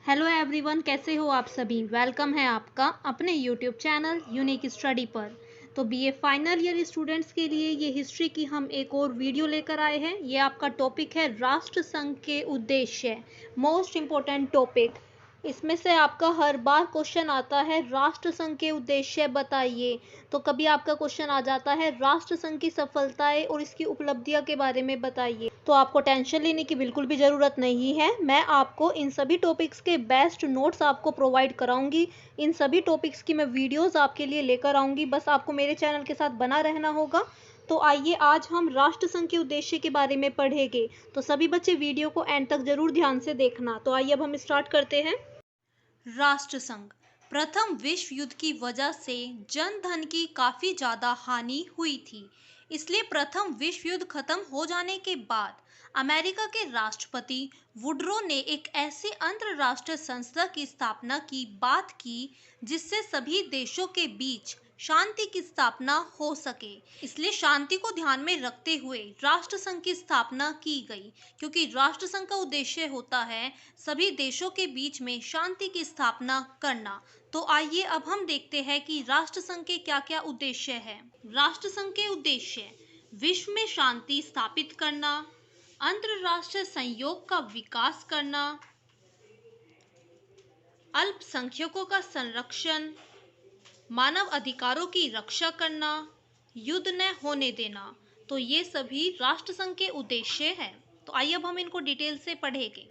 Hello everyone, कैसे हो आप सभी। वेलकम है आपका अपने यूट्यूब चैनल यूनिक स्टडी पर। तो बीए फाइनल ईयर स्टूडेंट्स के लिए ये हिस्ट्री की हम एक और वीडियो लेकर आए हैं। ये आपका टॉपिक है राष्ट्र संघ के उद्देश्य, मोस्ट इम्पोर्टेंट टॉपिक। इसमें से आपका हर बार क्वेश्चन आता है राष्ट्र संघ के उद्देश्य बताइए। तो कभी आपका क्वेश्चन आ जाता है राष्ट्र संघ की सफलताएं और इसकी उपलब्धियां के बारे में बताइए। तो आपको टेंशन लेने की बिल्कुल भी ज़रूरत नहीं है। मैं आपको इन सभी टॉपिक्स के बेस्ट नोट्स आपको प्रोवाइड कराऊंगी। इन सभी टॉपिक्स की मैं वीडियोस आपके लिए लेकर आऊंगी। बस आपको मेरे चैनल के साथ बना रहना होगा। तो आइए आज हम राष्ट्र संघ के उद्देश्य के बारे में पढ़ेंगे। तो सभी बच्चे वीडियो को एंड तक जरूर ध्यान से देखना। तो आइए अब हम स्टार्ट करते हैं। राष्ट्र संघ। प्रथम विश्व युद्ध की वजह से जन धन की काफी ज्यादा हानि हुई थी। इसलिए प्रथम विश्व युद्ध खत्म हो जाने के बाद अमेरिका के राष्ट्रपति वुडरो ने एक ऐसी अंतरराष्ट्रीय संस्था की स्थापना की बात की जिससे सभी देशों के बीच शांति की स्थापना हो सके। इसलिए शांति को ध्यान में रखते हुए राष्ट्र संघ की स्थापना की गई, क्योंकि राष्ट्र संघ का उद्देश्य होता है सभी देशों के बीच में शांति की स्थापना करना। तो आइए अब हम देखते हैं कि राष्ट्र संघ के क्या क्या उद्देश्य हैं। राष्ट्र संघ के उद्देश्य: विश्व में शांति स्थापित करना, अंतरराष्ट्रीय सहयोग का विकास करना, अल्पसंख्यकों का संरक्षण, मानव अधिकारों की रक्षा करना, युद्ध न होने देना। तो ये सभी राष्ट्र संघ के उद्देश्य हैं। तो आइए अब हम इनको डिटेल से पढ़ेंगे।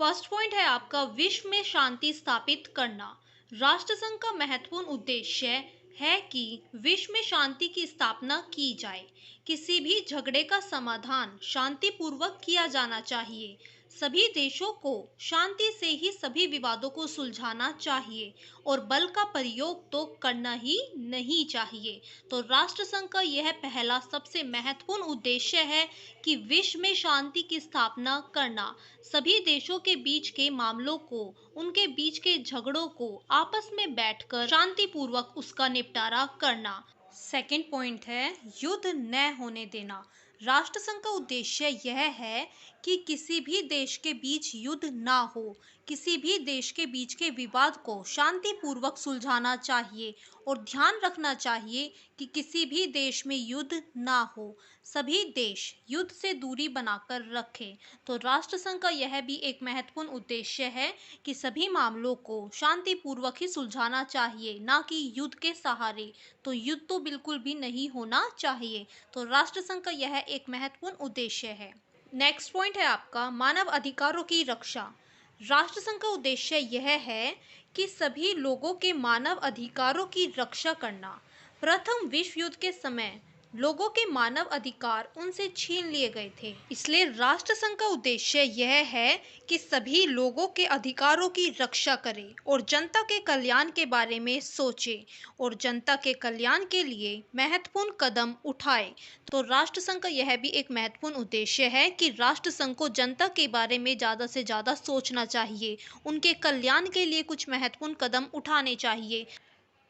फर्स्ट पॉइंट है आपका विश्व में शांति स्थापित करना। राष्ट्र संघ का महत्वपूर्ण उद्देश्य है कि विश्व में शांति की स्थापना की जाए। किसी भी झगड़े का समाधान शांतिपूर्वक किया जाना चाहिए। सभी देशों को शांति से ही सभी विवादों को सुलझाना चाहिए और बल का प्रयोग तो करना ही नहीं चाहिए। तो राष्ट्र संघ का यह पहला सबसे महत्वपूर्ण उद्देश्य है कि विश्व में शांति की स्थापना करना। सभी देशों के बीच के मामलों को, उनके बीच के झगड़ों को आपस में बैठकर शांतिपूर्वक उसका निपटारा करना। सेकंड पॉइंट है युद्ध न होने देना। राष्ट्र संघ का उद्देश्य यह है कि किसी भी देश के बीच युद्ध ना हो। किसी भी देश के बीच के विवाद को शांतिपूर्वक सुलझाना चाहिए और ध्यान रखना चाहिए कि किसी भी देश में युद्ध ना हो। सभी देश युद्ध से दूरी बनाकर रखें। तो राष्ट्र संघ का यह भी एक महत्वपूर्ण उद्देश्य है कि सभी मामलों को शांतिपूर्वक ही सुलझाना चाहिए, ना कि युद्ध के सहारे। तो युद्ध तो बिल्कुल भी नहीं होना चाहिए। तो राष्ट्र संघ का यह एक महत्वपूर्ण उद्देश्य है। नेक्स्ट पॉइंट है आपका मानव अधिकारों की रक्षा। राष्ट्र संघ का उद्देश्य यह है कि सभी लोगों के मानव अधिकारों की रक्षा करना। प्रथम विश्व युद्ध के समय लोगों के मानव अधिकार उनसे छीन लिए गए थे। इसलिए राष्ट्र संघ का उद्देश्य यह है कि सभी लोगों के अधिकारों की रक्षा करें और जनता के कल्याण के बारे में सोचें और जनता के कल्याण के लिए महत्वपूर्ण कदम उठाए। तो राष्ट्र संघ का यह भी एक महत्वपूर्ण उद्देश्य है कि राष्ट्र संघ को जनता के बारे में ज़्यादा से ज़्यादा सोचना चाहिए, उनके कल्याण के लिए कुछ महत्वपूर्ण कदम उठाने चाहिए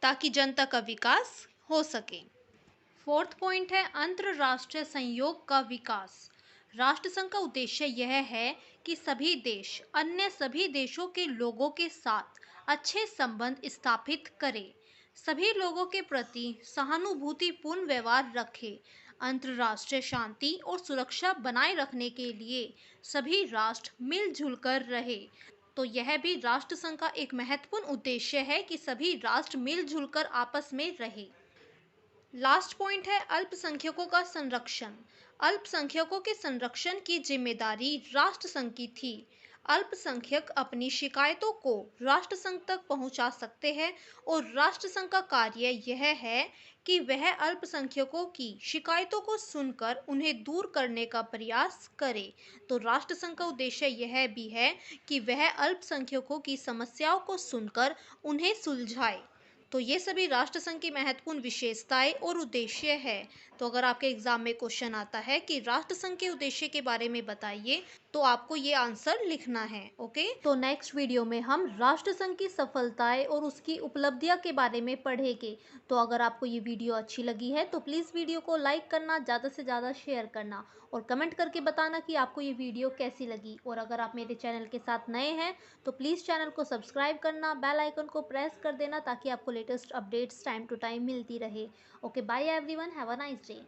ताकि जनता का विकास हो सके। फोर्थ पॉइंट है अंतरराष्ट्रीय सहयोग का विकास। राष्ट्र संघ का उद्देश्य यह है कि सभी देश अन्य सभी देशों के लोगों के साथ अच्छे संबंध स्थापित करें, सभी लोगों के प्रति सहानुभूतिपूर्ण व्यवहार रखें। अंतरराष्ट्रीय शांति और सुरक्षा बनाए रखने के लिए सभी राष्ट्र मिलजुल कर रहे। तो यह भी राष्ट्र संघ का एक महत्वपूर्ण उद्देश्य है कि सभी राष्ट्र मिलजुल कर आपस में रहे। लास्ट पॉइंट है अल्पसंख्यकों का संरक्षण। अल्पसंख्यकों के संरक्षण की जिम्मेदारी राष्ट्र संघ की थी। अल्पसंख्यक अपनी शिकायतों को राष्ट्र संघ तक पहुंचा सकते हैं और राष्ट्र संघ का कार्य यह है कि वह अल्पसंख्यकों की शिकायतों को सुनकर उन्हें दूर करने का प्रयास करे। तो राष्ट्र संघ का उद्देश्य यह भी है कि वह अल्पसंख्यकों की समस्याओं को सुनकर उन्हें सुलझाए। तो ये सभी राष्ट्र संघ की महत्वपूर्ण विशेषताएं और उद्देश्य है। तो अगर आपके एग्जाम में क्वेश्चन आता है कि राष्ट्र संघ के उद्देश्य के बारे में बताइए, तो आपको ये आंसर लिखना है। ओके, तो नेक्स्ट वीडियो में हम राष्ट्रसंघ की सफलताएं और उसकी उपलब्धियां के बारे में पढ़ेंगे। तो अगर आपको ये वीडियो अच्छी लगी है तो प्लीज़ वीडियो को लाइक करना, ज़्यादा से ज़्यादा शेयर करना और कमेंट करके बताना कि आपको ये वीडियो कैसी लगी। और अगर आप मेरे चैनल के साथ नए हैं तो प्लीज़ चैनल को सब्सक्राइब करना, बेल आइकन को प्रेस कर देना ताकि आपको latest updates time to time मिलती रहे। Okay, bye everyone, have a nice day.